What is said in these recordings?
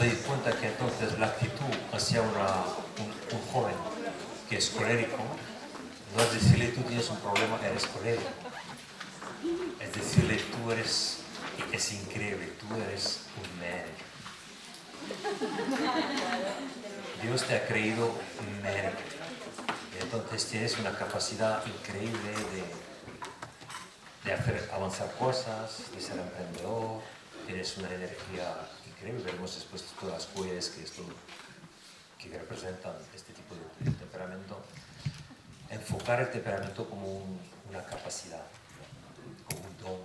dais cuenta que entonces la actitud hacia un joven que es colérico no es decirle tú tienes un problema, eres colérico. Es decirle tú eres, es increíble, tú eres un manager. Dios te ha creído un manager. Entonces tienes una capacidad increíble de hacer avanzar cosas, de ser emprendedor, tienes una energía increíble. Veremos después todas las cualidades que representan este tipo de temperamento. Enfocar el temperamento como una capacidad, como un don,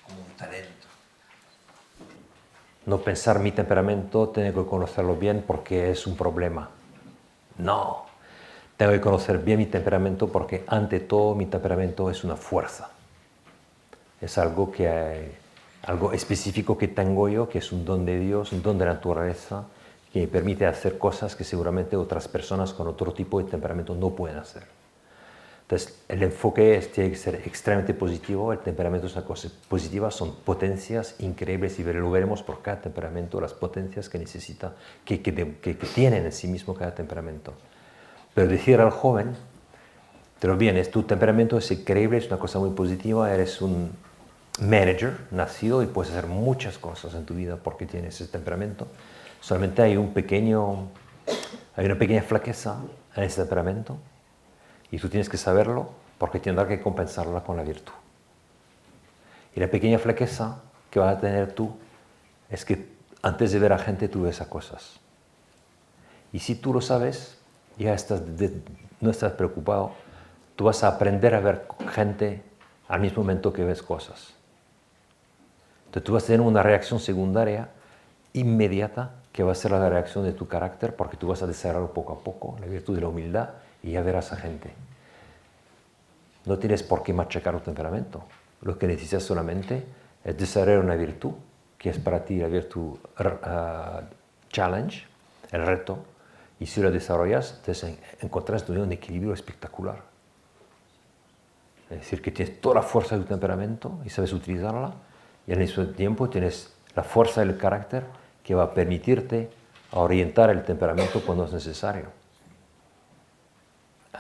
como un talento. No pensar mi temperamento, tengo que conocerlo bien porque es un problema. No, tengo que conocer bien mi temperamento porque ante todo mi temperamento es una fuerza. Es algo específico que tengo yo, que es un don de Dios, un don de la naturaleza, que me permite hacer cosas que seguramente otras personas con otro tipo de temperamento no pueden hacer. Entonces, el enfoque tiene que ser extremadamente positivo. El temperamento es una cosa positiva, son potencias increíbles y lo veremos por cada temperamento, las potencias que necesita, que tienen en sí mismo cada temperamento. Pero decir al joven, pero bien, tu temperamento es increíble, es una cosa muy positiva, eres un manager nacido y puedes hacer muchas cosas en tu vida porque tienes ese temperamento. Solamente hay una pequeña flaqueza en ese temperamento y tú tienes que saberlo porque tendrás que compensarla con la virtud. Y la pequeña flaqueza que vas a tener tú es que antes de ver a gente tú ves a cosas. Y si tú lo sabes, ya no estás preocupado, tú vas a aprender a ver gente al mismo momento que ves cosas. Entonces tú vas a tener una reacción secundaria inmediata que va a ser la reacción de tu carácter porque tú vas a desarrollar poco a poco la virtud de la humildad y ya verás a gente. No tienes por qué machacar tu temperamento. Lo que necesitas solamente es desarrollar una virtud, que es para ti la virtud challenge, el reto, y si lo desarrollas, entonces encontrarás un equilibrio espectacular. Es decir, que tienes toda la fuerza de tu temperamento y sabes utilizarla, y al mismo tiempo tienes la fuerza del carácter que va a permitirte orientar el temperamento cuando es necesario.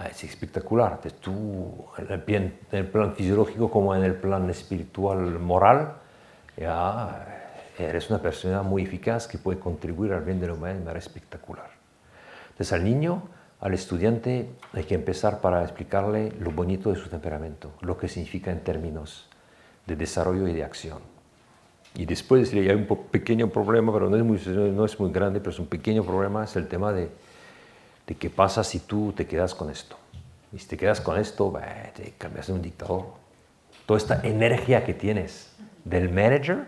Es espectacular. Tú, en el plan fisiológico como en el plan espiritual, moral, ya eres una persona muy eficaz que puede contribuir al bien de la humanidad de manera espectacular. Entonces al niño, al estudiante, hay que empezar para explicarle lo bonito de su temperamento, lo que significa en términos de desarrollo y de acción. Y después decirle, hay un pequeño problema, pero no es muy grande, pero es un pequeño problema, es el tema de qué pasa si tú te quedas con esto. Y si te quedas con esto, te cambias en un dictador. Toda esta energía que tienes del manager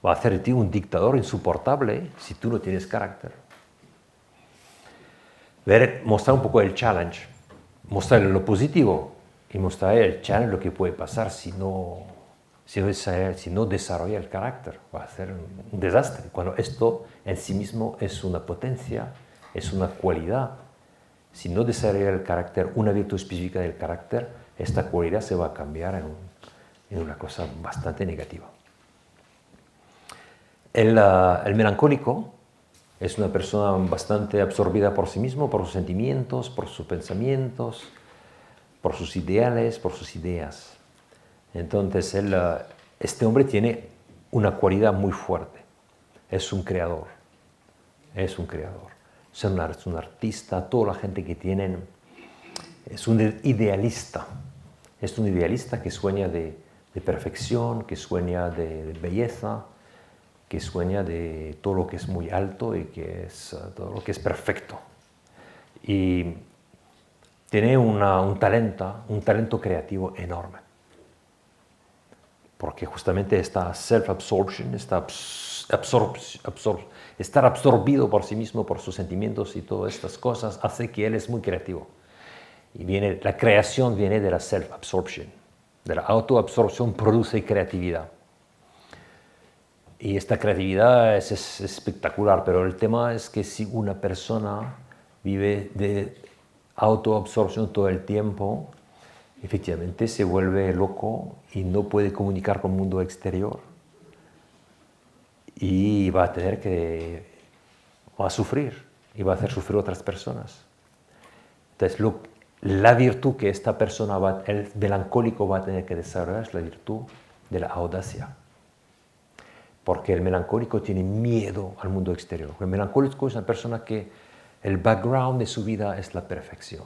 va a hacer de ti un dictador insoportable si tú no tienes carácter. Mostrar un poco el challenge, mostrar lo positivo y mostrar el challenge, lo que puede pasar si no desarrolla el carácter. Va a ser un desastre. Cuando esto en sí mismo es una potencia, es una cualidad. Si no desarrolla el carácter, una virtud específica del carácter, esta cualidad se va a cambiar en una cosa bastante negativa. El melancólico es una persona bastante absorbida por sí mismo, por sus sentimientos, por sus pensamientos, por sus ideales, por sus ideas. Entonces, este hombre tiene una cualidad muy fuerte. Es un creador. Es un creador. Es un artista. Toda la gente que tienen es un idealista. Es un idealista que sueña de perfección, que sueña de belleza, que sueña de todo lo que es muy alto y que es todo lo que es perfecto. Y tiene un talento creativo enorme. Porque justamente esta self-absorption, estar absorbido por sí mismo, por sus sentimientos y todas estas cosas, hace que él es muy creativo. Y la creación viene de la self-absorption. De la autoabsorción produce creatividad. Y esta creatividad es espectacular, pero el tema es que si una persona vive de autoabsorción todo el tiempo, efectivamente se vuelve loco y no puede comunicar con el mundo exterior. Y va a tener que va a sufrir y va a hacer sufrir a otras personas. Entonces, la virtud que esta persona, el melancólico va a tener que desarrollar es la virtud de la audacia. Porque el melancólico tiene miedo al mundo exterior. El melancólico es una persona que el background de su vida es la perfección.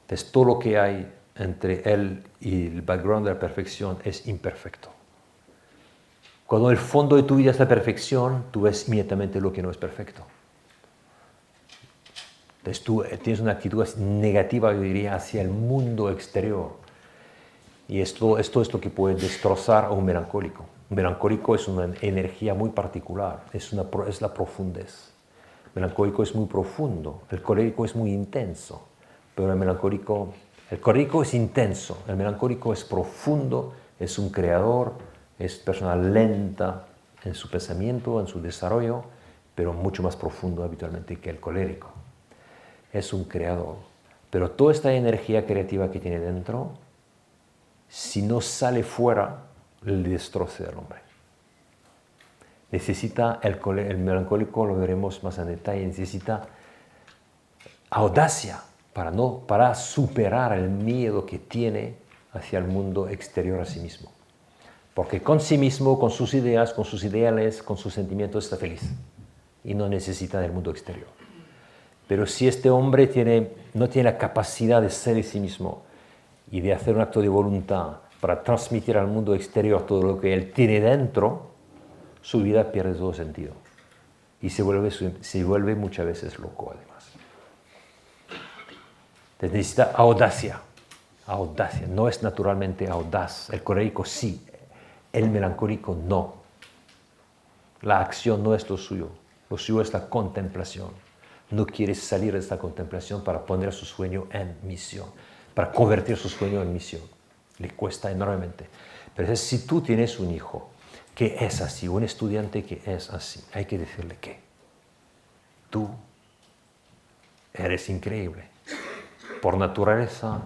Entonces, todo lo que hay entre él y el background de la perfección es imperfecto. Cuando el fondo de tu vida es la perfección, tú ves inmediatamente lo que no es perfecto. Entonces tú tienes una actitud negativa, yo diría, hacia el mundo exterior. Y esto es lo que puede destrozar a un melancólico. Un melancólico es una energía muy particular, es la profundez. El melancólico es muy profundo, el colérico es muy intenso, pero el colérico es intenso, el melancólico es profundo, es un creador, es persona lenta en su pensamiento, en su desarrollo, pero mucho más profundo habitualmente que el colérico. Es un creador, pero toda esta energía creativa que tiene dentro, si no sale fuera, le destroza al hombre. Necesita, el melancólico, lo veremos más en detalle, necesita audacia para superar el miedo que tiene hacia el mundo exterior a sí mismo. Porque con sí mismo, con sus ideas, con sus ideales, con sus sentimientos, está feliz y no necesita del mundo exterior. Pero si este hombre no tiene la capacidad de ser de sí mismo y de hacer un acto de voluntad para transmitir al mundo exterior todo lo que él tiene dentro, su vida pierde todo sentido. Y se vuelve muchas veces loco, además. Entonces necesita audacia. Audacia. No es naturalmente audaz. El colérico sí. El melancólico no. La acción no es lo suyo. Lo suyo es la contemplación. No quiere salir de esta contemplación para poner su sueño en misión, para convertir su sueño en misión. Le cuesta enormemente. Pero si tú tienes un hijo que es así, un estudiante que es así, hay que decirle que tú eres increíble. Por naturaleza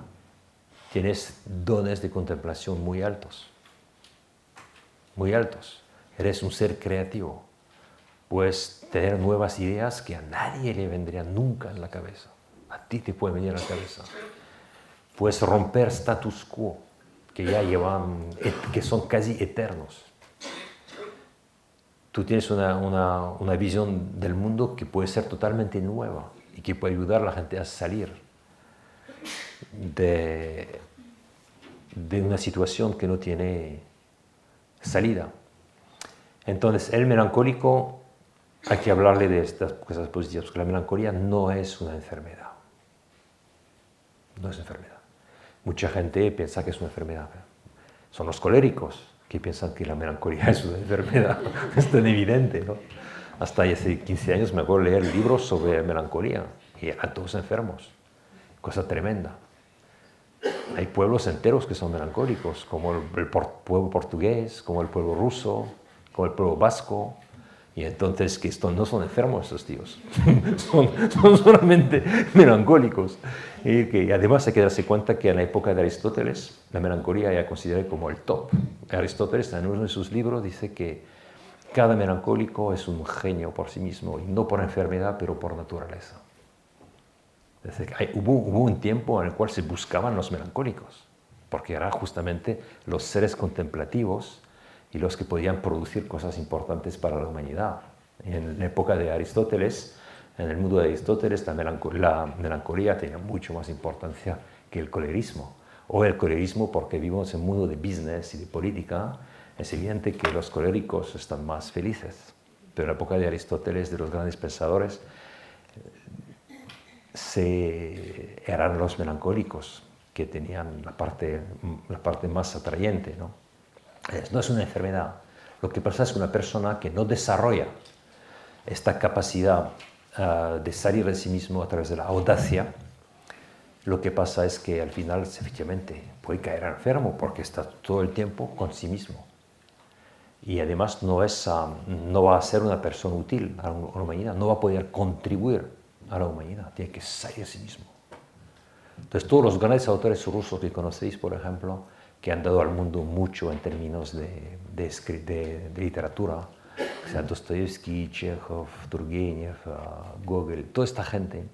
tienes dones de contemplación muy altos. Muy altos. Eres un ser creativo. Puedes tener nuevas ideas que a nadie le vendrían nunca en la cabeza. A ti te pueden venir a la cabeza. Puedes romper status quo que son casi eternos. Tú tienes una visión del mundo que puede ser totalmente nueva y que puede ayudar a la gente a salir de una situación que no tiene salida. Entonces, el melancólico, hay que hablarle de estas cosas positivas, porque la melancolía no es una enfermedad. No es enfermedad. Mucha gente piensa que es una enfermedad. Son los coléricos que piensan que la melancolía es una enfermedad. Es tan evidente, ¿no? Hasta hace 15 años me acuerdo leer libros sobre melancolía y eran todos enfermos. Cosa tremenda. Hay pueblos enteros que son melancólicos, como el pueblo portugués, como el pueblo ruso, como el pueblo vasco. Y entonces, que no son enfermos estos tíos, son solamente melancólicos. Y que además hay que darse cuenta que en la época de Aristóteles, la melancolía era considerada como el top. Aristóteles en uno de sus libros dice que cada melancólico es un genio por sí mismo, y no por enfermedad, pero por naturaleza. Es decir, hubo un tiempo en el cual se buscaban los melancólicos, porque eran justamente los seres contemplativos y los que podían producir cosas importantes para la humanidad. En la época de Aristóteles, en el mundo de Aristóteles, la melancolía tenía mucho más importancia que el colerismo. O el colerismo, porque vivimos en un mundo de business y de política, es evidente que los coléricos están más felices. Pero en la época de Aristóteles, de los grandes pensadores, eran los melancólicos que tenían la parte más atrayente, ¿no? No es una enfermedad. Lo que pasa es que una persona que no desarrolla esta capacidad de salir de sí mismo a través de la audacia, lo que pasa es que al final efectivamente puede caer enfermo porque está todo el tiempo con sí mismo. Y además no va a ser una persona útil a la humanidad, no va a poder contribuir a la humanidad, tiene que salir de sí mismo. Entonces todos los grandes autores rusos que conocéis, por ejemplo, que han dado al mundo mucho en términos de literatura, o sea, Dostoyevsky, Chekhov, Turgenev, Gogol, toda esta gente,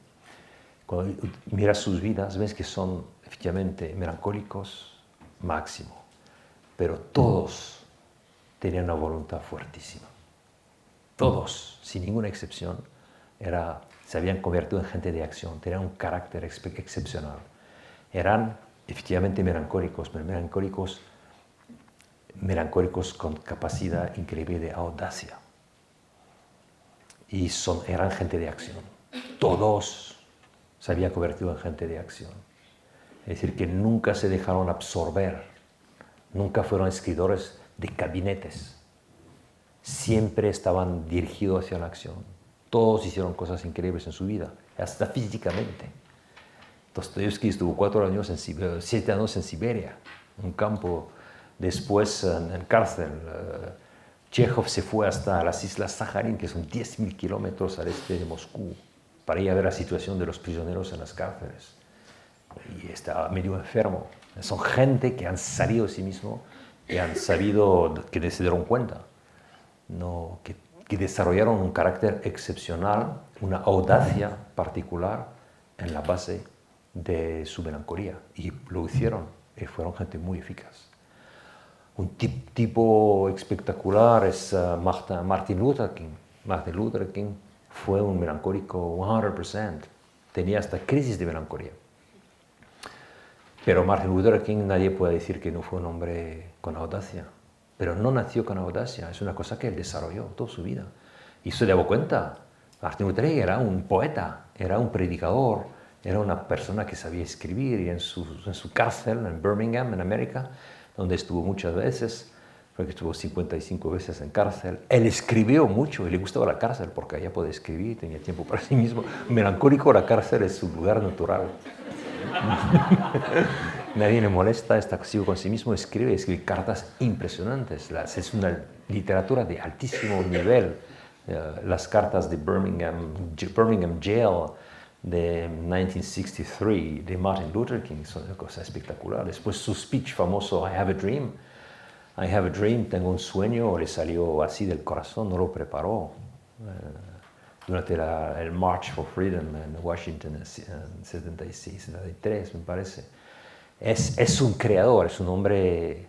cuando miras sus vidas, ves que son efectivamente melancólicos máximo, pero todos tenían una voluntad fuertísima. Todos, sin ninguna excepción, se habían convertido en gente de acción, tenían un carácter excepcional. Eran efectivamente melancólicos, pero melancólicos con capacidad increíble de audacia. Y eran gente de acción. Todos se habían convertido en gente de acción. Es decir, que nunca se dejaron absorber, nunca fueron escritores de gabinetes. Siempre estaban dirigidos hacia la acción. Todos hicieron cosas increíbles en su vida, hasta físicamente. Dostoyevsky estuvo 7 años en Siberia, en un campo, después en cárcel. Chekhov se fue hasta las Islas Saharín, que son 10.000 kilómetros al este de Moscú, para ir a ver la situación de los prisioneros en las cárceles. Y estaba medio enfermo. Son gente que han salido de sí mismo, que han sabido, que se dieron cuenta, ¿no? que desarrollaron un carácter excepcional, una audacia particular en la base de su melancolía. Y lo hicieron, y fueron gente muy eficaz. Un tipo espectacular es Martin Luther King. Martin Luther King fue un melancólico 100%. Tenía hasta crisis de melancolía. Pero Martin Luther King, nadie puede decir que no fue un hombre con audacia. Pero no nació con audacia, es una cosa que él desarrolló toda su vida. Y se dio cuenta, Martin Luther King era un poeta, era un predicador, era una persona que sabía escribir. Y en su cárcel, en Birmingham, en América, donde estuvo muchas veces, creo que estuvo 55 veces en cárcel, él escribió mucho y le gustaba la cárcel porque allá podía escribir, tenía tiempo para sí mismo. Melancólico, la cárcel es su lugar natural. Nadie le molesta, está activo con sí mismo, escribe cartas impresionantes. Es una literatura de altísimo nivel. Las cartas de Birmingham Jail de 1963 de Martin Luther King son una cosa espectacular. Después su speech famoso, I have a dream. I have a dream, tengo un sueño, le salió así del corazón, no lo preparó. Durante el March for Freedom en Washington en 76, 73, me parece. Es un creador, es un hombre,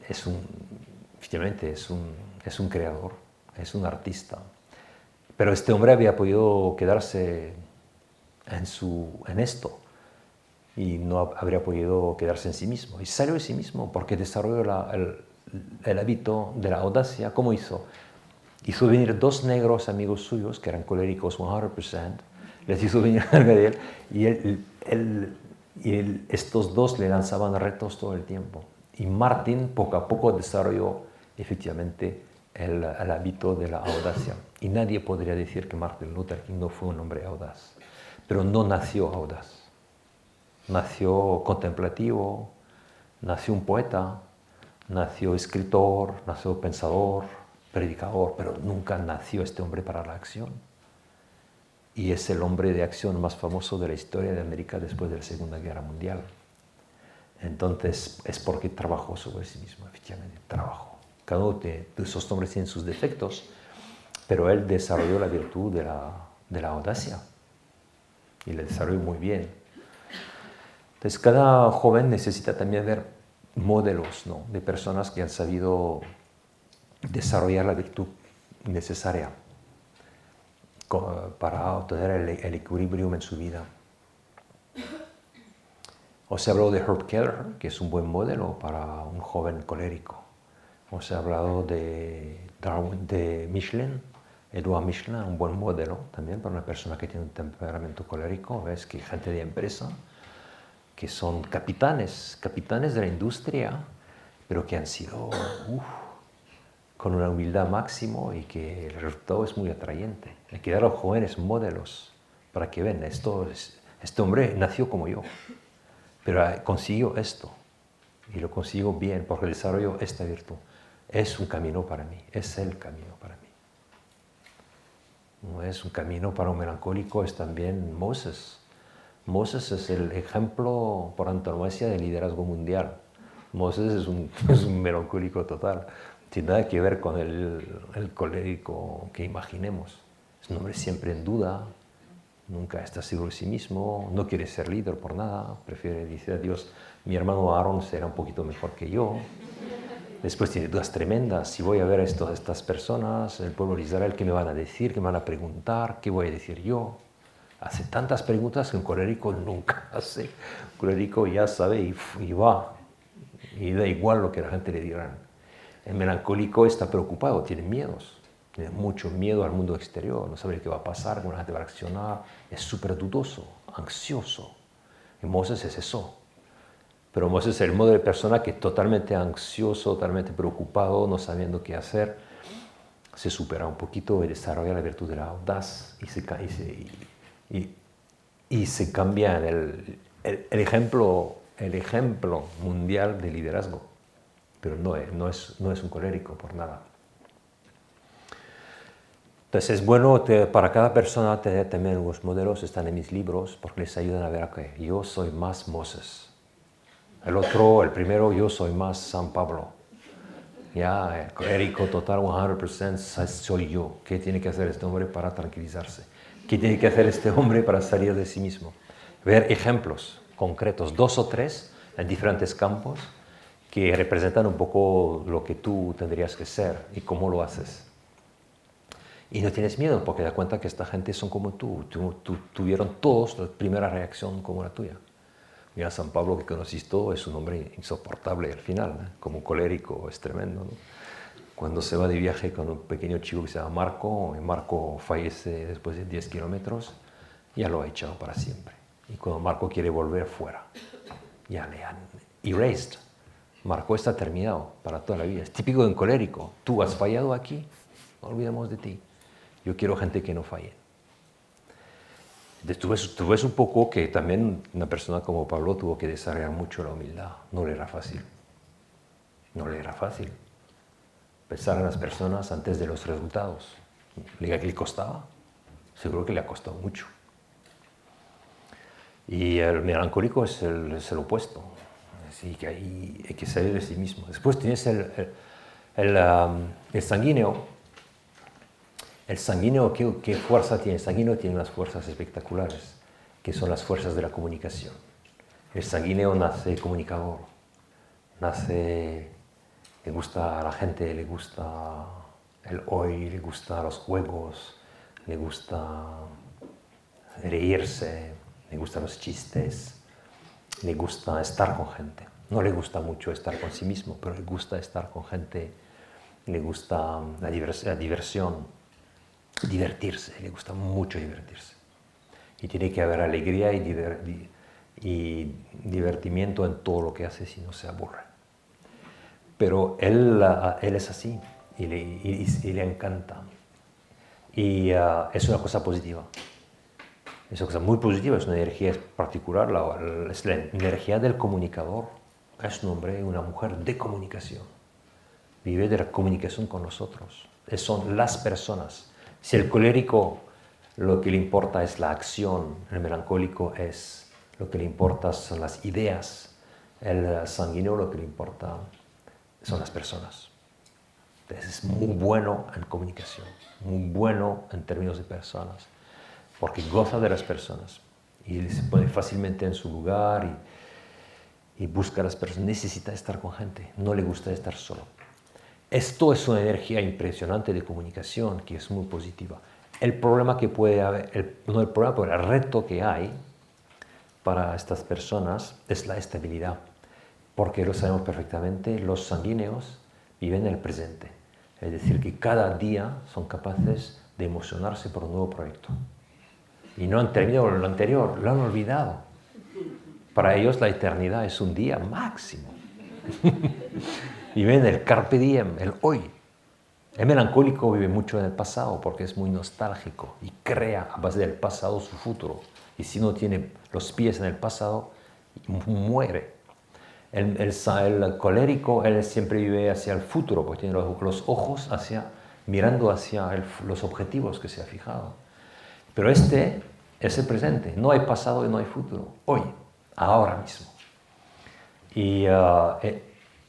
efectivamente es un creador, es un artista. Pero este hombre había podido quedarse en esto y no habría podido quedarse en sí mismo. Y salió de sí mismo porque desarrolló el hábito de la audacia. ¿Cómo hizo? Hizo venir 2 negros amigos suyos, que eran coléricos 100%, les hizo venir a él, y estos 2 le lanzaban retos todo el tiempo. Y Martin poco a poco desarrolló efectivamente el hábito de la audacia. Y nadie podría decir que Martin Luther King no fue un hombre audaz. Pero no nació audaz. Nació contemplativo, nació un poeta, nació escritor, nació pensador, predicador, pero nunca nació este hombre para la acción. Y es el hombre de acción más famoso de la historia de América después de la Segunda Guerra Mundial. Entonces, es porque trabajó sobre sí mismo, efectivamente, trabajó. Cada uno de esos hombres tiene sus defectos, pero él desarrolló la virtud de la audacia. Y la desarrolló muy bien. Entonces, cada joven necesita también ver modelos, ¿no?, de personas que han sabido desarrollar la virtud necesaria para obtener el equilibrio en su vida. Os he hablado de Herb Kelleher, que es un buen modelo para un joven colérico. Os he hablado de Michelin, Edouard Michelin, un buen modelo también para una persona que tiene un temperamento colérico. Ves que gente de empresa, que son capitanes de la industria, pero que han sido con una humildad máxima y que el resultado es muy atrayente. Hay que dar a los jóvenes modelos para que vean, este hombre nació como yo, pero consiguió esto, y lo consiguió bien porque desarrolló esta virtud. Es un camino para mí, es el camino para mí. No es un camino para un melancólico, es también Moses. Moses es el ejemplo por antonomasia de liderazgo mundial. Moses es un melancólico total. tiene nada que ver con el colérico que imaginemos. Es un hombre siempre en duda, nunca está seguro de sí mismo, no quiere ser líder por nada, prefiere decir a Dios, mi hermano Aarón será un poquito mejor que yo. Después tiene dudas tremendas, si voy a ver a estas personas, el pueblo de Israel, ¿qué me van a decir? ¿Qué me van a preguntar? ¿Qué voy a decir yo? Hace tantas preguntas que un colérico nunca hace. Un colérico ya sabe y va, y da igual lo que la gente le dirá. El melancólico está preocupado, tiene miedos, tiene mucho miedo al mundo exterior, no sabe qué va a pasar, cómo la gente va a reaccionar, es súper dudoso, ansioso. Y Moses es eso. Pero Moses es el modo de persona que totalmente ansioso, totalmente preocupado, no sabiendo qué hacer, se supera un poquito y desarrolla la virtud de la audaz y se cambia en el ejemplo mundial de liderazgo. Pero no es un colérico por nada. Entonces es bueno para cada persona tener también los modelos, están en mis libros, porque les ayudan a ver que yo soy más Moses. El primero, yo soy más San Pablo. Ya, el colérico total, 100%, soy yo. ¿Qué tiene que hacer este hombre para tranquilizarse? ¿Qué tiene que hacer este hombre para salir de sí mismo? Ver ejemplos concretos, 2 o 3, en diferentes campos, que representan un poco lo que tú tendrías que ser y cómo lo haces. Y no tienes miedo, porque te das cuenta que esta gente son como tú. Tuvieron todos la primera reacción como la tuya. Mira, San Pablo, que conociste, es un hombre insoportable al final, ¿eh? Como colérico, es tremendo, ¿no? Cuando se va de viaje con un pequeño chico que se llama Marco, y Marco fallece después de 10 kilómetros, ya lo ha echado para siempre. Y cuando Marco quiere volver fuera, ya le han erased. Marco está terminado para toda la vida. Es típico de un colérico. Tú has fallado aquí, no olvidemos de ti. Yo quiero gente que no falle. Tú ves un poco que también una persona como Pablo tuvo que desarrollar mucho la humildad. No le era fácil. No le era fácil. Pensar en las personas antes de los resultados. ¿Le costaba? Seguro que le ha costado mucho. Y el melancólico es el opuesto. Así que hay que salir de sí mismo. Después tienes el sanguíneo. El sanguíneo, ¿qué fuerza tiene? El sanguíneo tiene unas fuerzas espectaculares, que son las fuerzas de la comunicación. El sanguíneo nace comunicador, le gusta a la gente, le gusta el hoy, le gusta los juegos, le gusta reírse, le gustan los chistes, le gusta estar con gente. No le gusta mucho estar con sí mismo, pero le gusta estar con gente, le gusta la diversión. Divertirse, le gusta mucho divertirse. Y tiene que haber alegría y divertimiento en todo lo que hace, si no se aburre. Pero él es así y le encanta. Y es una cosa positiva. Es una cosa muy positiva, es una energía particular, es la energía del comunicador. Es un hombre y una mujer de comunicación. Vive de la comunicación con nosotros. Son las personas. Si el colérico lo que le importa es la acción, el melancólico lo que le importa son las ideas, el sanguíneo lo que le importa son las personas. Entonces es muy bueno en comunicación, muy bueno en términos de personas, porque goza de las personas y se pone fácilmente en su lugar y busca a las personas, necesita estar con gente, no le gusta estar solo. Esto es una energía impresionante de comunicación que es muy positiva. El problema que puede haber, no el problema, pero el reto que hay para estas personas es la estabilidad. Porque lo sabemos perfectamente, los sanguíneos viven en el presente. Es decir, que cada día son capaces de emocionarse por un nuevo proyecto. Y no han terminado lo anterior, lo han olvidado. Para ellos la eternidad es un día máximo. Viven el carpe diem, el hoy. El melancólico vive mucho en el pasado porque es muy nostálgico y crea a base del pasado su futuro. Y si no tiene los pies en el pasado, muere. El colérico, él siempre vive hacia el futuro porque tiene los ojos mirando hacia los objetivos que se ha fijado. Pero este es el presente. No hay pasado y no hay futuro. Hoy, ahora mismo. Y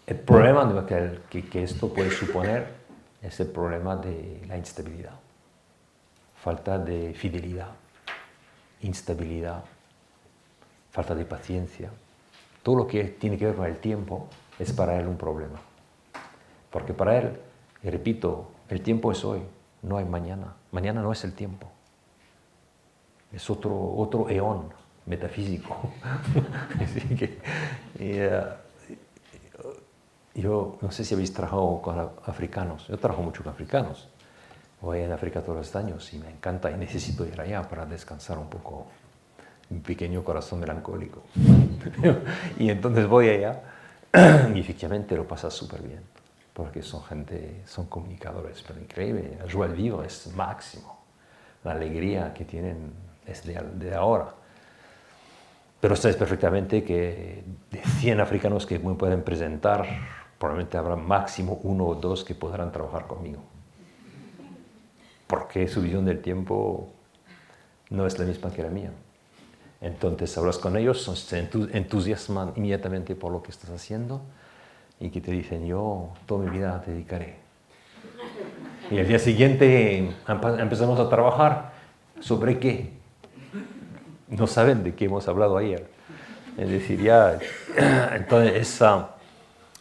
El problema que esto puede suponer es el problema de la instabilidad, falta de fidelidad, instabilidad, falta de paciencia. Todo lo que tiene que ver con el tiempo es para él un problema. Porque para él, y repito, el tiempo es hoy, no hay mañana. Mañana no es el tiempo. Es otro eón metafísico. Así que, yo no sé si habéis trabajado con africanos. Yo trabajo mucho con africanos. Voy en África todos los años y me encanta y necesito ir allá para descansar un poco mi pequeño corazón melancólico. Y entonces voy allá y efectivamente lo pasas súper bien, porque son comunicadores, pero increíble. El joie de vivre es máximo. La alegría que tienen es de ahora. Pero sabes perfectamente que de 100 africanos que me pueden presentar, probablemente habrá máximo 1 o 2 que podrán trabajar conmigo. Porque su visión del tiempo no es la misma que la mía. Entonces hablas con ellos, se entusiasman inmediatamente por lo que estás haciendo y que te dicen, yo toda mi vida te dedicaré. Y al día siguiente empezamos a trabajar. ¿Sobre qué? No saben de qué hemos hablado ayer. Es decir, ya, entonces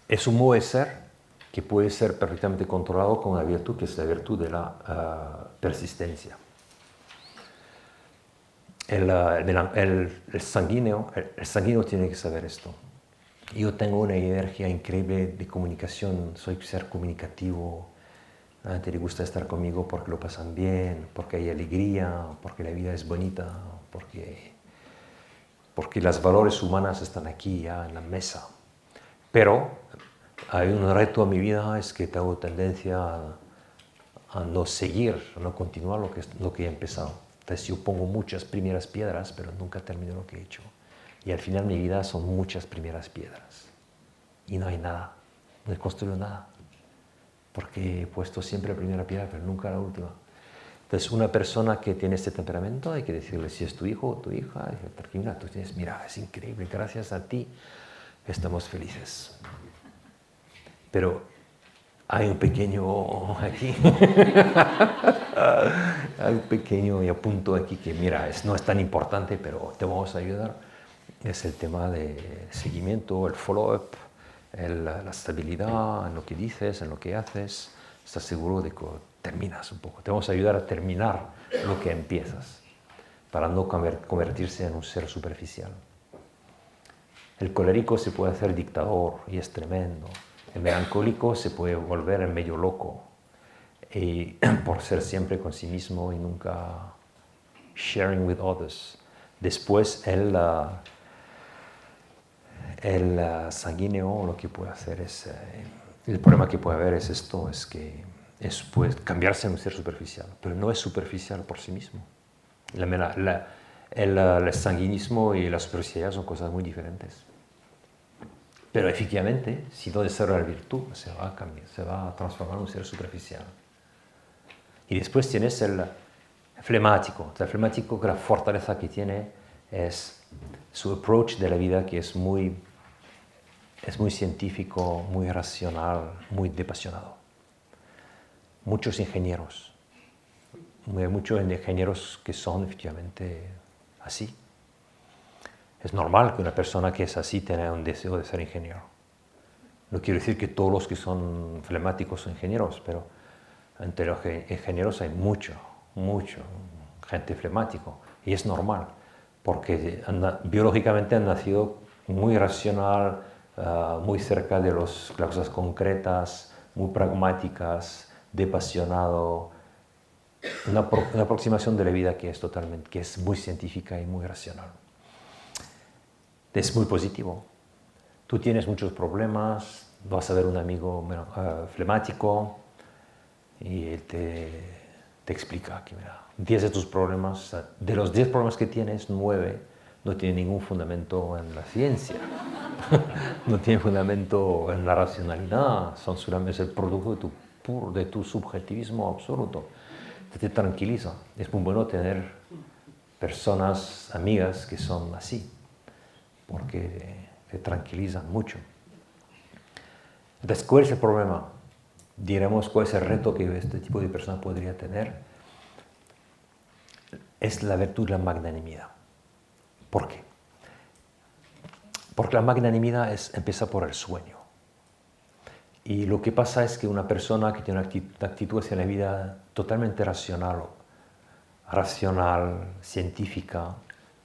es un modo de ser que puede ser perfectamente controlado con una virtud, que es la virtud de la persistencia. El sanguíneo tiene que saber esto. Yo tengo una energía increíble de comunicación, soy ser comunicativo, a la gente le gusta estar conmigo porque lo pasan bien, porque hay alegría, porque la vida es bonita, porque los valores humanos están aquí ya en la mesa. Pero hay un reto en mi vida, es que tengo tendencia a no seguir, a no continuar lo que he empezado. Entonces yo pongo muchas primeras piedras, pero nunca termino lo que he hecho. Y al final mi vida son muchas primeras piedras. Y no hay nada, no he construido nada. Porque he puesto siempre la primera piedra, pero nunca la última. Entonces una persona que tiene este temperamento, hay que decirle, si es tu hijo o tu hija, mira, tú tienes, mira, es increíble, gracias a ti estamos felices. Pero hay un pequeño aquí, hay un pequeño y apunto aquí que, mira, no es tan importante, pero te vamos a ayudar. Es el tema del seguimiento, el follow-up, la estabilidad en lo que dices, en lo que haces. Estás seguro de que terminas un poco. Te vamos a ayudar a terminar lo que empiezas, para no convertirse en un ser superficial. El colérico se puede hacer dictador y es tremendo. El melancólico se puede volver en medio loco, y por ser siempre con sí mismo y nunca sharing with others. Después el sanguíneo lo que puede hacer es, el problema que puede haber es esto, es que puede cambiarse en un ser superficial, pero no es superficial por sí mismo. El sanguinismo y la superficialidad son cosas muy diferentes. Pero efectivamente, si no desarrolla la virtud, se va a cambiar, se va a transformar en un ser superficial. Y después tienes el flemático. El flemático, que la fortaleza que tiene es su approach de la vida, que es muy científico, muy racional, muy apasionado. Muchos ingenieros que son efectivamente así. Es normal que una persona que es así tenga un deseo de ser ingeniero. No quiero decir que todos los que son flemáticos son ingenieros, pero entre los ingenieros hay mucho gente flemático. Y es normal, porque biológicamente han nacido muy racional, muy cerca de las cosas concretas, muy pragmáticas, de apasionado. Una aproximación de la vida que es muy científica y muy racional. Es muy positivo. Tú tienes muchos problemas, vas a ver un amigo flemático y él te explica que, mira, 10 de tus problemas, de los 10 problemas que tienes, 9 no tienen ningún fundamento en la ciencia, no tienen fundamento en la racionalidad, son solamente el producto de tu subjetivismo absoluto. Te tranquiliza. Es muy bueno tener personas, amigas que son así, porque te tranquilizan mucho. Entonces, ¿cuál es el problema? Diremos, ¿cuál es el reto que este tipo de persona podría tener? Es la virtud de la magnanimidad. ¿Por qué? Porque la magnanimidad empieza por el sueño. Y lo que pasa es que una persona que tiene una actitud hacia la vida totalmente racional, científica,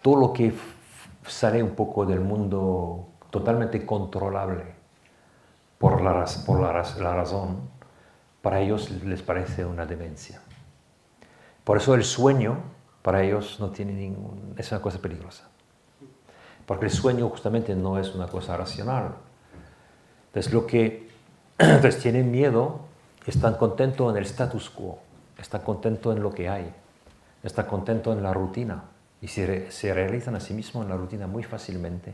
todo lo que sale un poco del mundo totalmente controlable por la razón, para ellos les parece una demencia. Por eso el sueño para ellos no tiene es una cosa peligrosa. Porque el sueño justamente no es una cosa racional. Entonces tienen miedo, están contentos en el status quo, están contentos en lo que hay, están contentos en la rutina y se realizan a sí mismos en la rutina muy fácilmente.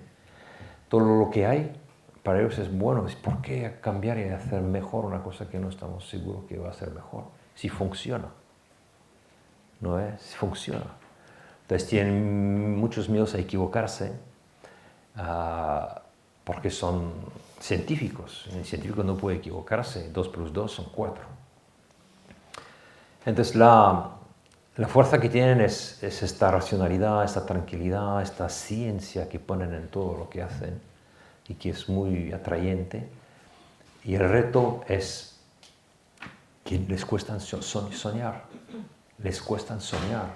Todo lo que hay para ellos es bueno. ¿Por qué cambiar y hacer mejor una cosa que no estamos seguros que va a ser mejor? Si funciona. ¿No es? Si funciona. Entonces tienen muchos miedos a equivocarse porque son científicos. El científico no puede equivocarse. 2 + 2 son 4. Entonces la fuerza que tienen es esta racionalidad, esta tranquilidad, esta ciencia que ponen en todo lo que hacen y que es muy atrayente. Y el reto es que les cuesta soñar. Les cuesta soñar.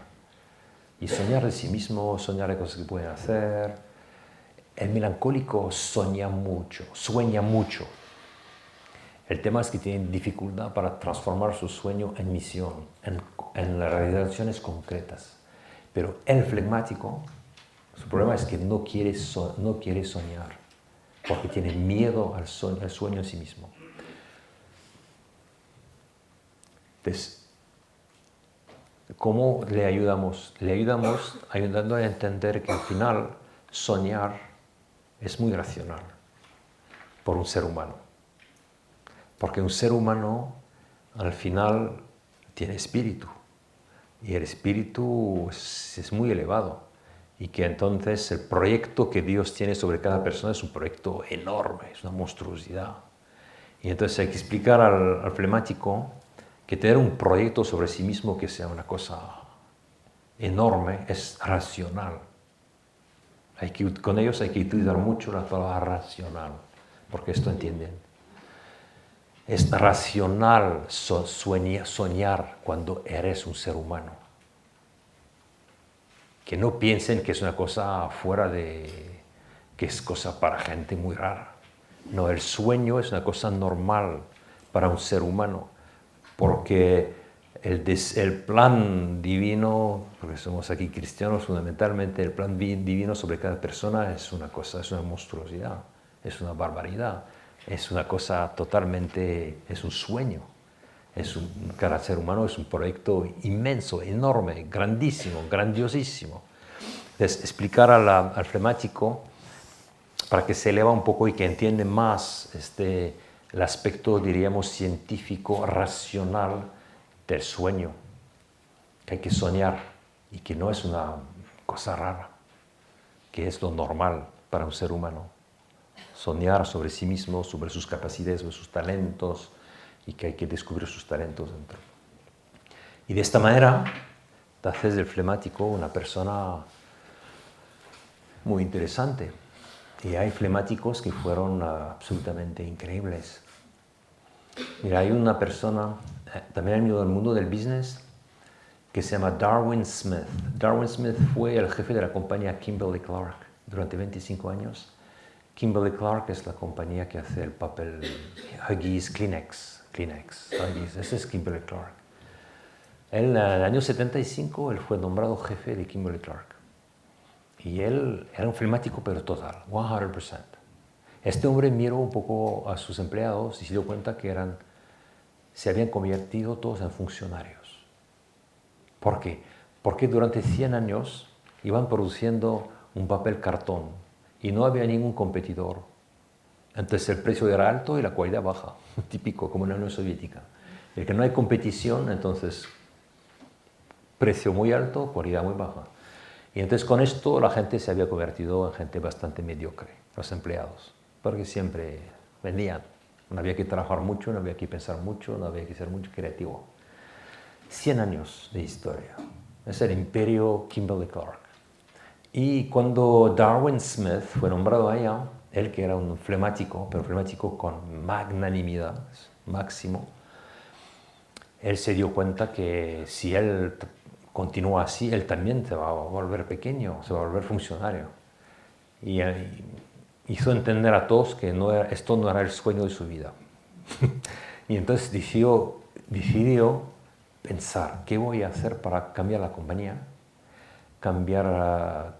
Y soñar de sí mismo, soñar de cosas que pueden hacer. El melancólico sueña mucho. El tema es que tienen dificultad para transformar su sueño en misión, en realizaciones concretas. Pero el flegmático, su problema es que no quiere soñar, porque tiene miedo al sueño en sí mismo. Entonces, ¿cómo le ayudamos? Le ayudamos ayudando a entender que al final soñar es muy racional por un ser humano. Porque un ser humano al final tiene espíritu y el espíritu es muy elevado y que entonces el proyecto que Dios tiene sobre cada persona es un proyecto enorme, es una monstruosidad. Y entonces hay que explicar al flemático que tener un proyecto sobre sí mismo que sea una cosa enorme es racional. Con ellos hay que utilizar mucho la palabra racional, porque esto entienden. Es racional soñar cuando eres un ser humano. Que no piensen que es una cosa que es cosa para gente muy rara. No, el sueño es una cosa normal para un ser humano, porque el plan divino, porque somos aquí cristianos fundamentalmente, el plan divino sobre cada persona es una cosa, es una monstruosidad, es una barbaridad. Es una cosa totalmente, es un sueño. Cada ser humano es un proyecto inmenso, enorme, grandísimo, grandiosísimo. Entonces, explicar al flemático para que se eleva un poco y que entiende más el aspecto, diríamos, científico, racional del sueño. Que hay que soñar y que no es una cosa rara, que es lo normal para un ser humano. Soñar sobre sí mismo, sobre sus capacidades, sobre sus talentos, y que hay que descubrir sus talentos dentro. Y de esta manera te haces del flemático una persona muy interesante. Y hay flemáticos que fueron absolutamente increíbles. Mira, hay una persona, también en el mundo del business, que se llama Darwin Smith. Darwin Smith fue el jefe de la compañía Kimberly-Clark durante 25 años. Kimberly-Clark es la compañía que hace el papel Huggies, Kleenex, Huggies, ese es Kimberly-Clark. En el año 75 él fue nombrado jefe de Kimberly-Clark. Y él era un flemático pero total, 100%. Este hombre miró un poco a sus empleados y se dio cuenta que se habían convertido todos en funcionarios. ¿Por qué? Porque durante 100 años iban produciendo un papel cartón y no había ningún competidor. Entonces el precio era alto y la calidad baja, típico como en la Unión Soviética. El que no hay competición, entonces precio muy alto, calidad muy baja. Y entonces con esto la gente se había convertido en gente bastante mediocre, los empleados, porque siempre vendían. No había que trabajar mucho, no había que pensar mucho, no había que ser mucho creativo. 100 años de historia. Es el imperio Kimberly Clark. Y cuando Darwin Smith fue nombrado allá, él que era un flemático, pero flemático con magnanimidad, máximo, él se dio cuenta que si él continúa así, él también se va a volver pequeño, se va a volver funcionario. Y hizo entender a todos que esto no era el sueño de su vida. Y entonces decidió pensar, ¿qué voy a hacer para cambiar la compañía? Cambiar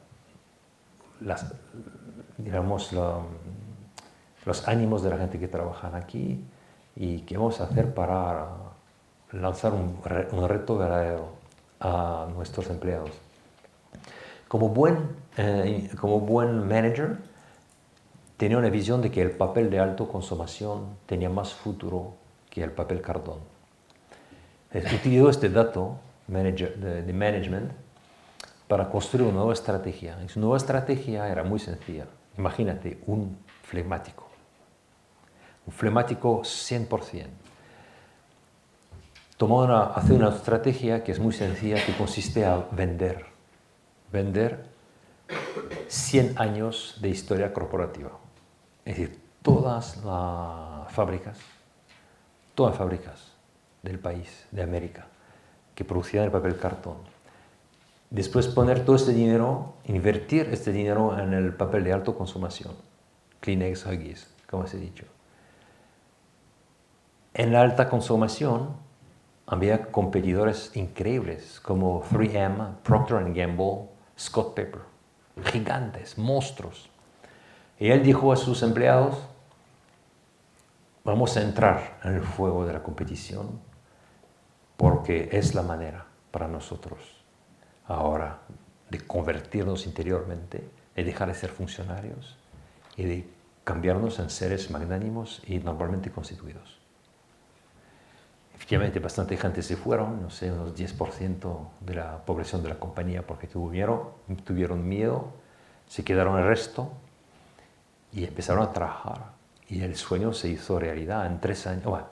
digamos, los ánimos de la gente que trabaja aquí y qué vamos a hacer para lanzar un reto verdadero a nuestros empleados. Como buen manager, tenía una visión de que el papel de alta consumación tenía más futuro que el papel cartón. Utilizó este dato de management para construir una nueva estrategia. Y su nueva estrategia era muy sencilla. Imagínate un flemático 100%. Hace una estrategia que es muy sencilla, que consiste en vender 100 años de historia corporativa. Es decir, todas las fábricas del país, de América, que producían el papel cartón. Después poner todo este dinero, invertir este dinero en el papel de alta consumación, Kleenex, Huggies, como os he dicho. En la alta consumación había competidores increíbles como 3M, Procter & Gamble, Scott Pepper, gigantes, monstruos. Y él dijo a sus empleados, vamos a entrar en el fuego de la competición porque es la manera para nosotros ahora de convertirnos interiormente, de dejar de ser funcionarios y de cambiarnos en seres magnánimos y normalmente constituidos. Efectivamente, bastante gente se fueron, no sé, unos 10% de la población de la compañía porque tuvieron miedo, se quedaron el resto y empezaron a trabajar. Y el sueño se hizo realidad en 3 años. Bueno,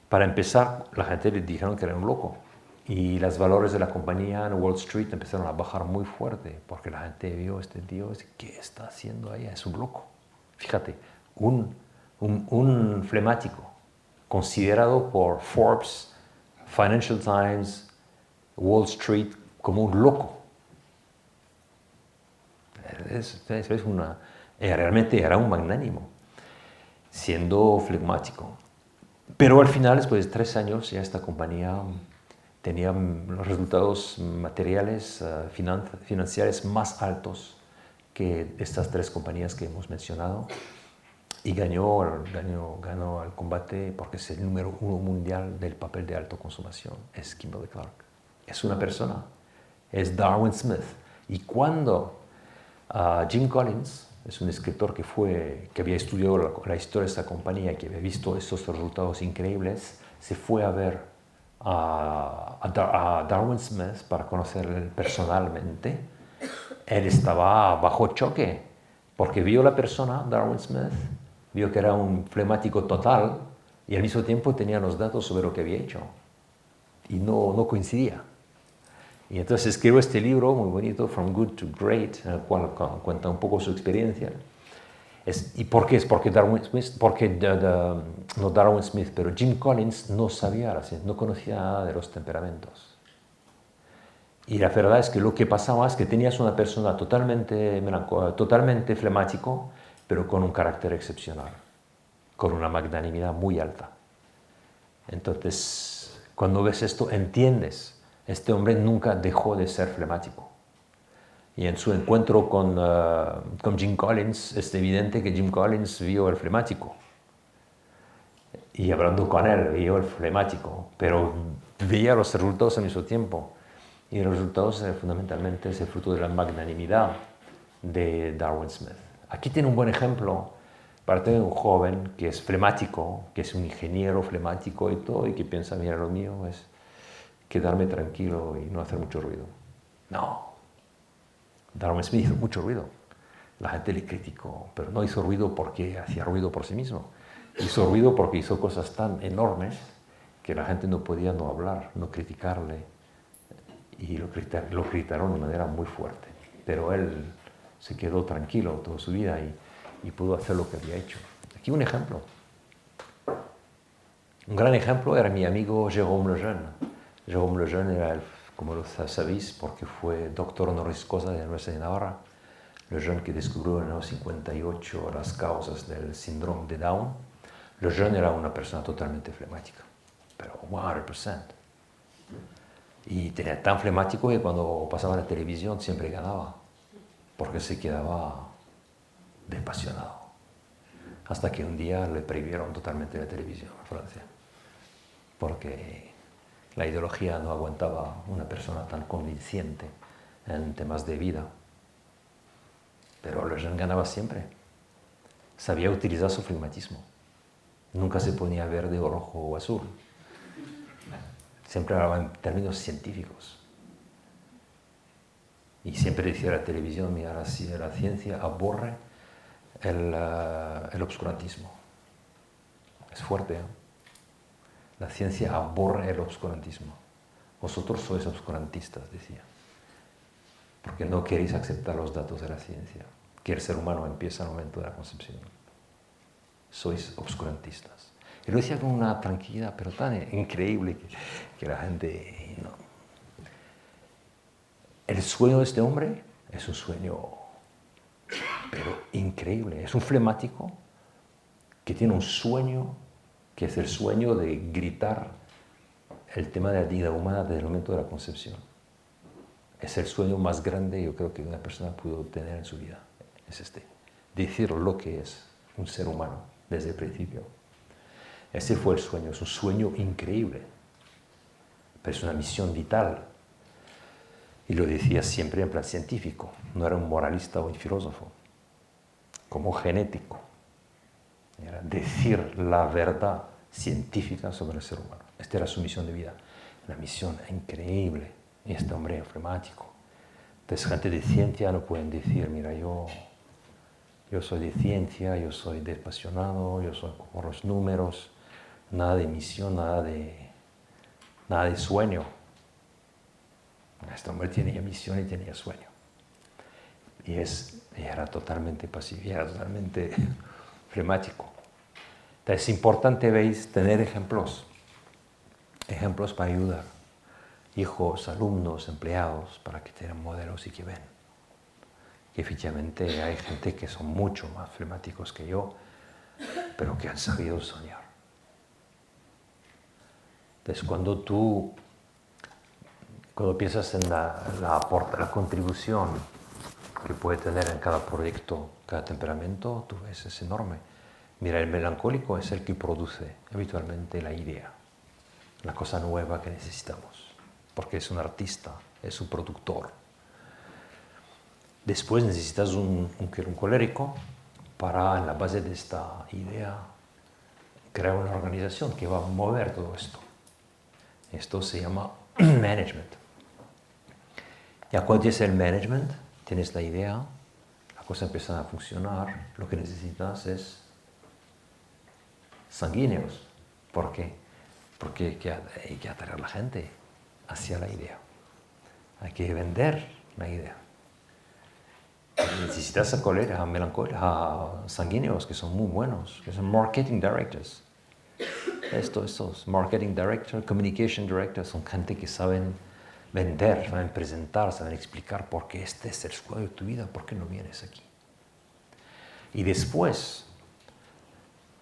para empezar, la gente le dijeron que era un loco. Y los valores de la compañía en Wall Street empezaron a bajar muy fuerte porque la gente vio a este tío, ¿qué está haciendo ahí? Es un loco. Fíjate, un flemático considerado por Forbes, Financial Times, Wall Street como un loco. Realmente era un magnánimo, siendo flegmático. Pero al final, después de 3 años, ya esta compañía tenía los resultados materiales, financieros más altos que estas 3 compañías que hemos mencionado. Y ganó el combate porque es el número 1 mundial del papel de alta consumación. Es Kimberly Clark. Es una persona. Es Darwin Smith. Y cuando Jim Collins, es un escritor que había estudiado la historia de esta compañía, que había visto estos resultados increíbles, se fue a ver a Darwin Smith para conocerle personalmente. Él estaba bajo choque porque vio la persona, Darwin Smith, vio que era un flemático total y al mismo tiempo tenía los datos sobre lo que había hecho y no coincidía. Y entonces escribió este libro muy bonito, From Good to Great, en el cual cuenta un poco su experiencia. ¿Y por qué? Es porque Darwin Smith, no Darwin Smith, pero Jim Collins no sabía, no conocía nada de los temperamentos. Y la verdad es que lo que pasaba es que tenías una persona totalmente flemático, pero con un carácter excepcional, con una magnanimidad muy alta. Entonces, cuando ves esto, entiendes, este hombre nunca dejó de ser flemático. Y en su encuentro con Jim Collins, es evidente que Jim Collins vio el flemático. Y hablando con él, vio el flemático, pero veía los resultados al mismo tiempo. Y los resultados fundamentalmente es el fruto de la magnanimidad de Darwin Smith. Aquí tiene un buen ejemplo para tener un joven que es flemático, que es un ingeniero flemático y todo, y que piensa, mira, lo mío es quedarme tranquilo y no hacer mucho ruido. No. Darwin Smith hizo mucho ruido. La gente le criticó, pero no hizo ruido porque hacía ruido por sí mismo, Hizo ruido porque hizo cosas tan enormes que la gente no podía no hablar, no criticarle, y lo criticaron de manera muy fuerte. Pero él se quedó tranquilo toda su vida y pudo hacer lo que había hecho. Aquí un ejemplo. Un gran ejemplo era mi amigo Jérôme Lejeune. Jérôme Lejeune era, como lo sabéis, porque fue doctor honoris causa de la Universidad de Navarra. Lejeune, que descubrió en el 58 las causas del síndrome de Down. Lejeune era una persona totalmente flemática, pero 100%. Y tenía tan flemático que cuando pasaba la televisión siempre ganaba, porque se quedaba desapasionado. Hasta que un día le prohibieron totalmente la televisión en Francia, porque la ideología no aguantaba una persona tan convincente en temas de vida. Pero Lejeune ganaba siempre. Sabía utilizar su flegmatismo. Nunca se ponía verde o rojo o azul. Siempre hablaba en términos científicos. Y siempre decía a la televisión, mira, la ciencia aborre el obscurantismo. Es fuerte, ¿eh? La ciencia aborre el obscurantismo. Vosotros sois obscurantistas, decía, porque no queréis aceptar los datos de la ciencia, que el ser humano empieza al momento de la concepción. Sois obscurantistas. Y lo decía con una tranquilidad, pero tan increíble que la gente... No. El sueño de este hombre es un sueño, pero increíble. Es un flemático que tiene un sueño, que es el sueño de gritar el tema de la dignidad humana desde el momento de la concepción. Es el sueño más grande, yo creo, que una persona pudo tener en su vida. Es este. Decir lo que es un ser humano desde el principio. Ese fue el sueño. Es un sueño increíble. Pero es una misión vital. Y lo decía siempre en plan científico. No era un moralista o un filósofo. Como genético. Era decir la verdad científica sobre el ser humano. Esta era su misión de vida. Una misión increíble. Y este hombre enfermático. Entonces, gente de ciencia no pueden decir, mira, yo soy de ciencia, yo soy desapasionado, yo soy como los números, nada de misión, nada de sueño. Este hombre tenía misión y tenía sueño. Y era totalmente pasivo, era totalmente flemático. Entonces, es importante, veis, tener ejemplos para ayudar. Hijos, alumnos, empleados, para que tengan modelos y que ven. Que efectivamente hay gente que son mucho más flemáticos que yo, pero que han sabido soñar. Entonces, cuando piensas en la contribución que puede tener en cada proyecto, cada temperamento, tú ves, es enorme. Mira, el melancólico es el que produce habitualmente la idea, la cosa nueva que necesitamos, porque es un artista, es un productor. Después necesitas un colérico para, en la base de esta idea, crear una organización que va a mover todo esto. Esto se llama management. Ya cuando tienes el management, tienes la idea, la cosa empieza a funcionar, lo que necesitas es sanguíneos. ¿Por qué? Porque hay que atraer a la gente hacia la idea. Hay que vender la idea. Necesitas a sanguíneos que son muy buenos, que son marketing directors. Estos marketing directors, communication directors, son gente que saben vender, saben presentar, saben explicar por qué este es el sueño de tu vida, por qué no vienes aquí. Y después,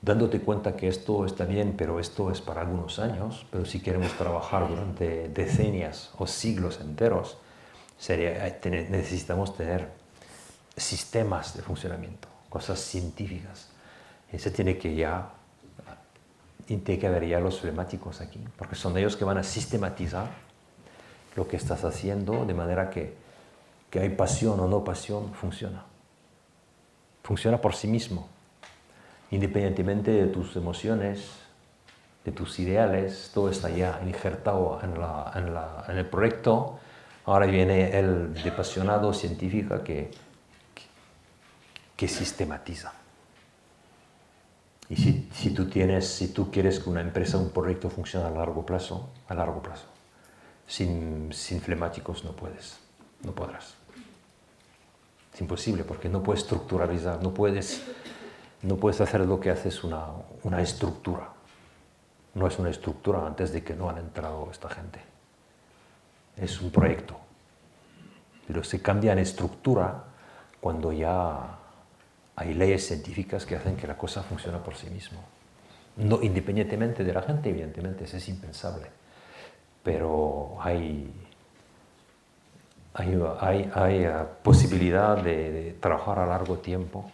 dándote cuenta que esto está bien, pero esto es para algunos años, pero si queremos trabajar durante decenias o siglos enteros, necesitamos tener sistemas de funcionamiento, cosas científicas. Ese tiene que haber ya los flemáticos aquí, porque son ellos que van a sistematizar lo que estás haciendo de manera que hay pasión o no pasión, funciona. Funciona por sí mismo, independientemente de tus emociones, de tus ideales, todo está ya injertado en el proyecto. Ahora viene el apasionado científico que sistematiza. Y si tú quieres que una empresa, un proyecto funcione a largo plazo, sin flemáticos no puedes, no podrás. Es imposible porque no puedes estructuralizar, no puedes hacer lo que haces una estructura. No es una estructura antes de que no han entrado esta gente. Es un proyecto. Pero se cambia en estructura cuando ya hay leyes científicas que hacen que la cosa funcione por sí misma. No independientemente de la gente, evidentemente, eso es impensable. Pero hay posibilidad de trabajar a largo tiempo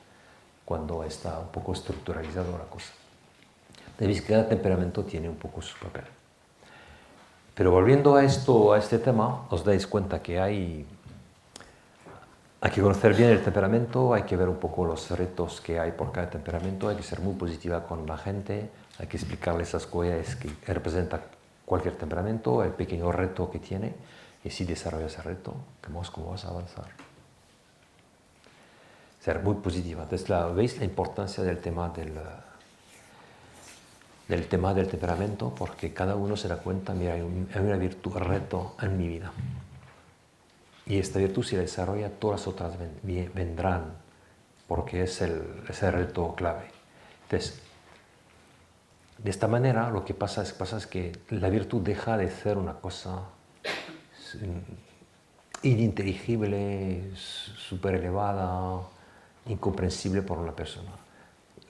cuando está un poco estructuralizada la cosa. Veis que cada temperamento tiene un poco su papel. Pero volviendo a este tema, os dais cuenta que hay que conocer bien el temperamento, hay que ver un poco los retos que hay por cada temperamento, hay que ser muy positiva con la gente, hay que explicarles esas cosas que representa cualquier temperamento, el pequeño reto que tiene, y si desarrollas ese reto, vemos cómo vas a avanzar. Ser muy positiva. Entonces, ¿veis la importancia del tema del temperamento? Porque cada uno se da cuenta, mira, hay una virtud, reto en mi vida. Y esta virtud, si la desarrolla, todas las otras vendrán, porque es el reto clave. Entonces, de esta manera, lo que pasa es que la virtud deja de ser una cosa ininteligible, súper elevada, incomprensible por una persona.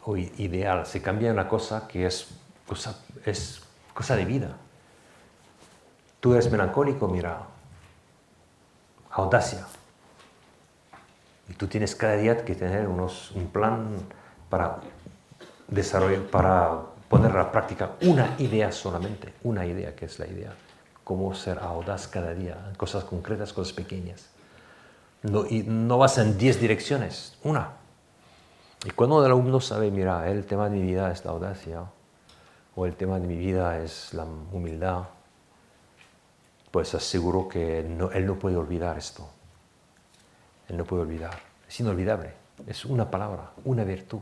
O ideal, se cambia en una cosa que es cosa de vida. Tú eres melancólico, mira, audacia. Y tú tienes cada día que tener un plan para desarrollar, para poner a la práctica una idea solamente, una idea que es la idea. Cómo ser audaz cada día, en cosas concretas, cosas pequeñas. Y no vas en 10 direcciones, una. Y cuando el alumno sabe, mira, el tema de mi vida es la audacia, o el tema de mi vida es la humildad, pues aseguro que él no puede olvidar esto. Él no puede olvidar. Es inolvidable. Es una palabra, una virtud.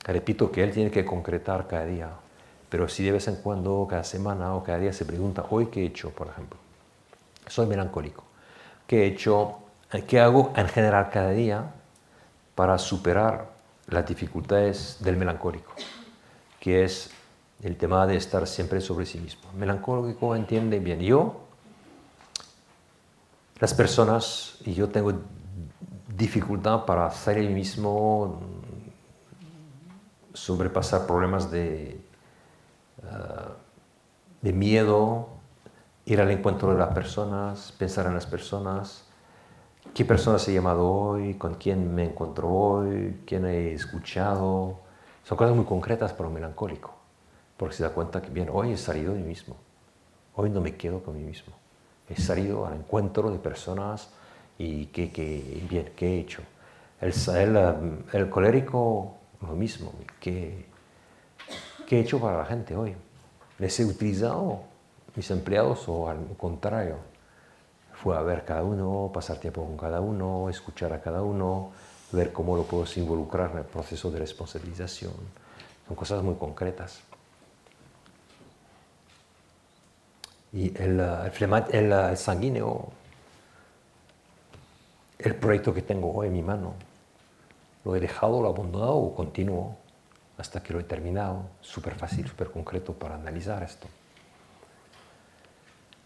Repito que él tiene que concretar cada día. Pero si de vez en cuando, cada semana o cada día se pregunta, ¿hoy qué he hecho, por ejemplo? Soy melancólico. ¿Qué he hecho? ¿Qué hago en general cada día para superar las dificultades del melancólico? Que es el tema de estar siempre sobre sí mismo. Melancólico entiende bien. Las personas, y yo tengo dificultad para hacer el mismo, sobrepasar problemas de miedo, ir al encuentro de las personas, pensar en las personas, qué personas he llamado hoy, con quién me encuentro hoy, quién he escuchado. Son cosas muy concretas para un melancólico, porque se da cuenta que, bien, hoy he salido de mí mismo, hoy no me quedo con mí mismo. He salido al encuentro de personas y ¿qué he hecho? El colérico, lo mismo. ¿Qué he hecho para la gente hoy? ¿Les he utilizado mis empleados o al contrario? Fue a ver cada uno, pasar tiempo con cada uno, escuchar a cada uno, ver cómo lo puedo involucrar en el proceso de responsabilización. Son cosas muy concretas. Y el sanguíneo, el proyecto que tengo hoy en mi mano, lo he dejado, lo he abandonado o continúo hasta que lo he terminado. Súper fácil, súper concreto para analizar esto.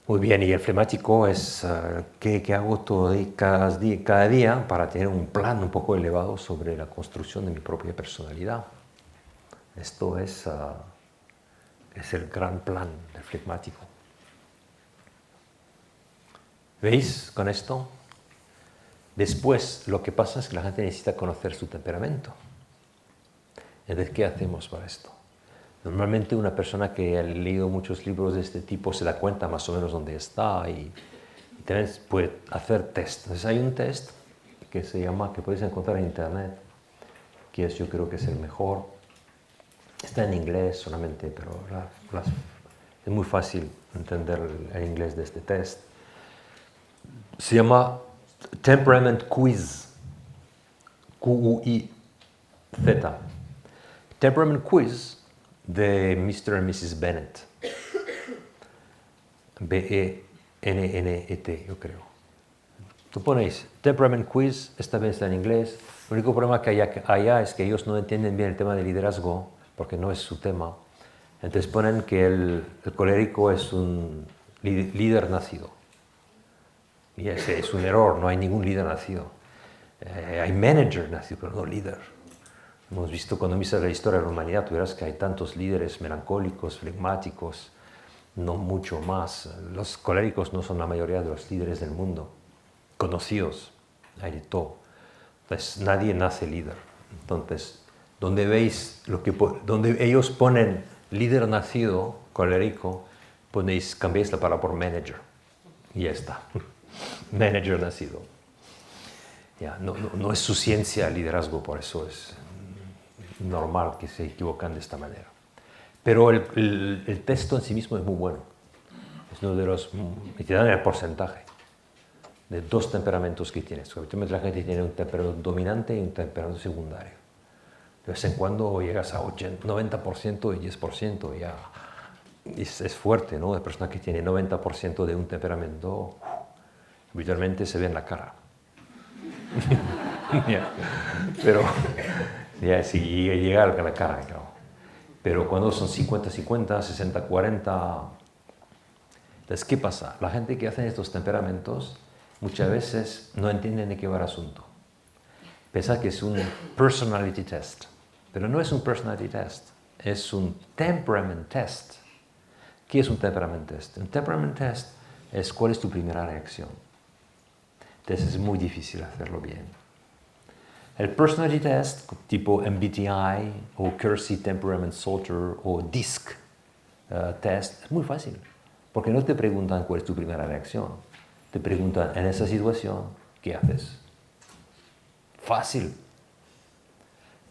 Muy bien, y el flemático es qué hago cada día para tener un plan un poco elevado sobre la construcción de mi propia personalidad. Esto es el gran plan del flemático. ¿Veis con esto? Después, lo que pasa es que la gente necesita conocer su temperamento. Entonces, ¿qué hacemos para esto? Normalmente una persona que ha leído muchos libros de este tipo se da cuenta más o menos dónde está y también puede hacer test. Entonces, hay un test que podéis encontrar en internet, que yo creo que es el mejor. Está en inglés solamente, pero es muy fácil entender el inglés de este test. Se llama Temperament Quiz, Q-U-I-Z. Temperament Quiz de Mr. y Mrs. Bennett. Bennet, yo creo. Tú ponéis Temperament Quiz, esta vez está en inglés. El único problema que hay allá es que ellos no entienden bien el tema de liderazgo, porque no es su tema. Entonces ponen que el colérico es un líder nacido. Y ese es un error, no hay ningún líder nacido. Hay manager nacido, pero no líder. Hemos visto, cuando miras la historia de la humanidad, tú verás que hay tantos líderes melancólicos, flegmáticos, no mucho más. Los coléricos no son la mayoría de los líderes del mundo, conocidos, hay de todo. Entonces, nadie nace líder. Entonces, donde veis donde ellos ponen líder nacido, colérico, cambiáis la palabra por manager. Y ya está. Manager nacido. Ya, no es su ciencia el liderazgo, por eso es normal que se equivocan de esta manera. Pero el texto en sí mismo es muy bueno. Es uno de los... Y te dan el porcentaje de dos temperamentos que tienes. Habitualmente la gente tiene un temperamento dominante y un temperamento secundario. De vez en cuando llegas a 90% y 10%. Ya es fuerte, ¿no? La persona que tiene 90% de un temperamento, habitualmente se ve en la cara. Pero si llega a la cara, claro. Pero cuando son 50-50, 60-40, entonces, ¿qué pasa? La gente que hace estos temperamentos muchas veces no entienden de qué va el asunto. Piensa que es un personality test, pero no es un personality test, es un temperament test. ¿Qué es un temperament test? Un temperament test es cuál es tu primera reacción. Entonces es muy difícil hacerlo bien. El personality test, tipo MBTI o Kersey Temperament Sorter o DISC test, es muy fácil. Porque no te preguntan cuál es tu primera reacción. Te preguntan, en esa situación, ¿qué haces? Fácil.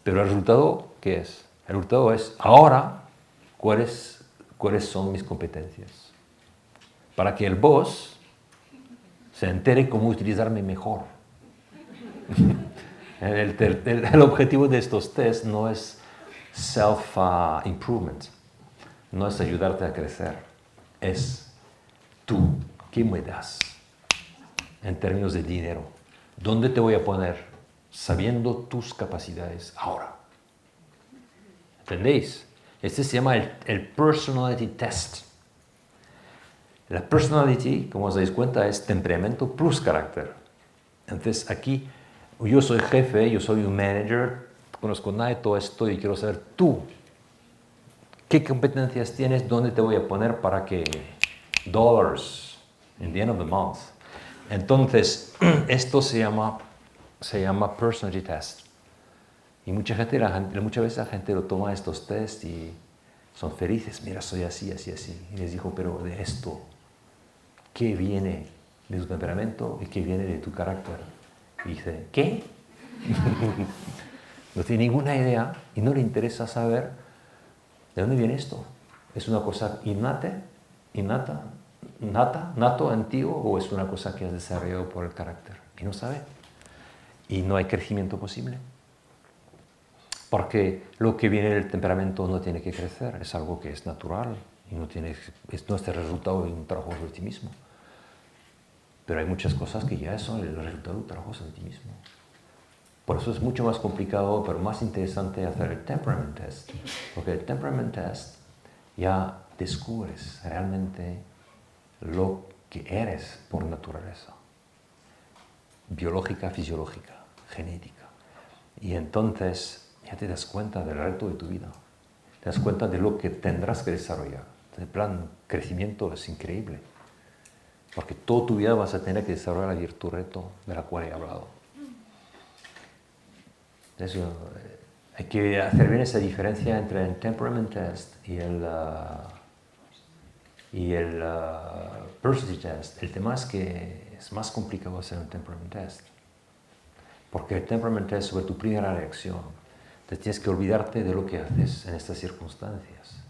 Pero el resultado, ¿qué es? El resultado es, ahora, ¿cuáles son mis competencias? Para que el boss se entere cómo utilizarme mejor. El objetivo de estos tests no es self-improvement, no es ayudarte a crecer, es tú, ¿qué me das en términos de dinero? ¿Dónde te voy a poner sabiendo tus capacidades ahora? ¿Entendéis? Este se llama el personality test. La personality, como os dais cuenta, es temperamento plus carácter. Entonces aquí, yo soy jefe, yo soy un manager, conozco nada de todo esto y quiero saber tú, ¿qué competencias tienes? ¿Dónde te voy a poner para que dollars in the end of the month? Entonces, esto se llama personality test. Y muchas veces la gente lo toma estos tests y son felices. Mira, soy así, así, así. Y les digo, pero de esto, ¿qué viene de tu temperamento y qué viene de tu carácter? Y dice, ¿qué? No tiene ninguna idea y no le interesa saber de dónde viene esto. ¿Es una cosa nato en ti o es una cosa que has desarrollado por el carácter? Y no sabe. Y no hay crecimiento posible. Porque lo que viene del temperamento no tiene que crecer, es algo que es natural y no es el resultado de un trabajo sobre ti mismo. Pero hay muchas cosas que ya son el resultado de un trabajo sobre ti mismo. Por eso es mucho más complicado, pero más interesante hacer el temperament test. Porque el temperament test ya descubres realmente lo que eres por naturaleza. Biológica, fisiológica, genética. Y entonces ya te das cuenta del reto de tu vida. Te das cuenta de lo que tendrás que desarrollar. El plan crecimiento es increíble. Porque toda tu vida vas a tener que desarrollar la virtud reto de la cual he hablado. Entonces, hay que hacer bien esa diferencia entre el temperament test y el personality test. El tema es que es más complicado hacer un temperament test. Porque el temperament test sobre tu primera reacción, te tienes que olvidarte de lo que haces en estas circunstancias.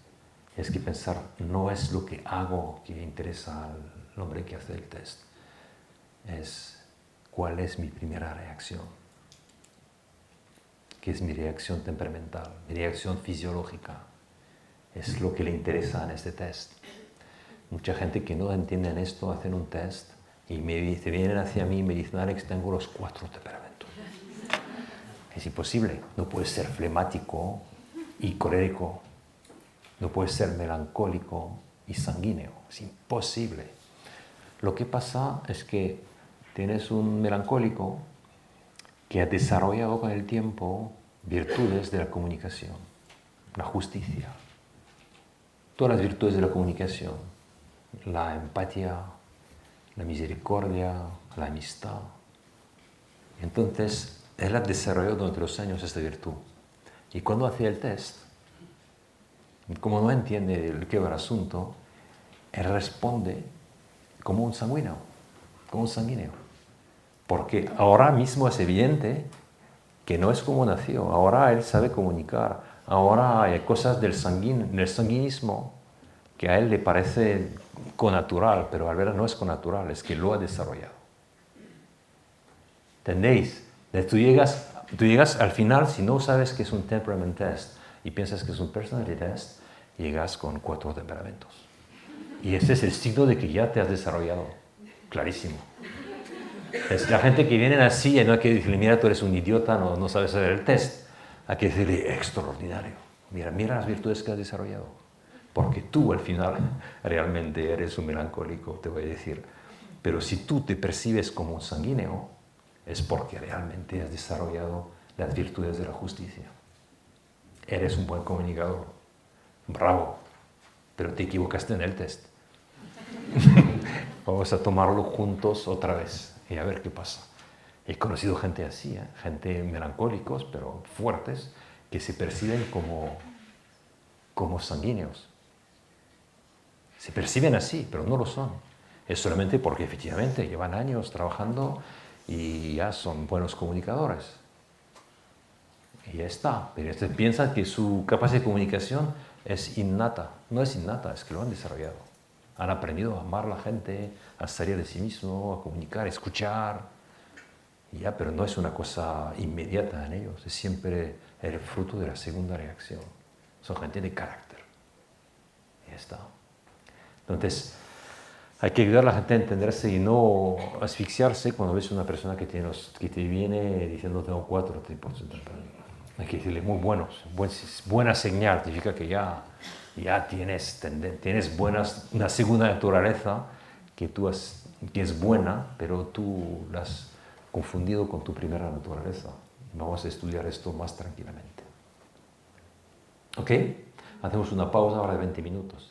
Tienes que pensar, no es lo que hago que interesa al hombre que hace el test. Es cuál es mi primera reacción. que es mi reacción temperamental, mi reacción fisiológica. Es lo que le interesa en este test. Mucha gente que no entiende en esto hacen un test y se vienen hacia mí y me dicen, Alex, tengo los 4 temperamentos. Es imposible. No puedes ser flemático y colérico. No puedes ser melancólico y sanguíneo. Es imposible. Lo que pasa es que tienes un melancólico que ha desarrollado con el tiempo virtudes de la comunicación, la justicia, todas las virtudes de la comunicación, la empatía, la misericordia, la amistad. Entonces, él ha desarrollado durante los años esta virtud. Y cuando hace el test, como no entiende de qué va el asunto, él responde como un sanguíneo, Porque ahora mismo es evidente que no es como nació. Ahora él sabe comunicar. Ahora hay cosas del sanguinismo que a él le parece connatural, pero al ver no es connatural, es que lo ha desarrollado. ¿Entendéis? Tú llegas al final, si no sabes que es un temperament test y piensas que es un personality test, llegas con 4 temperamentos. Y ese es el signo de que ya te has desarrollado. Clarísimo. Es la gente que viene así y no hay que decirle, mira, tú eres un idiota, no sabes hacer el test. Hay que decirle, extraordinario. Mira las virtudes que has desarrollado. Porque tú al final realmente eres un melancólico, te voy a decir. Pero si tú te percibes como un sanguíneo, es porque realmente has desarrollado las virtudes de la justicia. Eres un buen comunicador. Bravo. Pero te equivocaste en el test. Vamos a tomarlo juntos otra vez y a ver qué pasa. He conocido gente así, gente melancólicos, pero fuertes, que se perciben como sanguíneos. Se perciben así, pero no lo son. Es solamente porque efectivamente llevan años trabajando y ya son buenos comunicadores. Y ya está. Pero piensan que su capacidad de comunicación es innata. No es innata, es que lo han desarrollado. Han aprendido a amar a la gente, a salir de sí mismo, a comunicar, a escuchar. Ya, pero no es una cosa inmediata en ellos, es siempre el fruto de la segunda reacción. Son gente de carácter. Y ya está. Entonces, hay que ayudar a la gente a entenderse y no asfixiarse cuando ves una persona que te viene diciendo tengo 4 tipos de temperamento. Hay que decirle muy buenos, buena señal, significa que ya tienes una segunda naturaleza que es buena, pero tú la has confundido con tu primera naturaleza. Vamos a estudiar esto más tranquilamente. ¿Ok? Hacemos una pausa ahora de 20 minutos.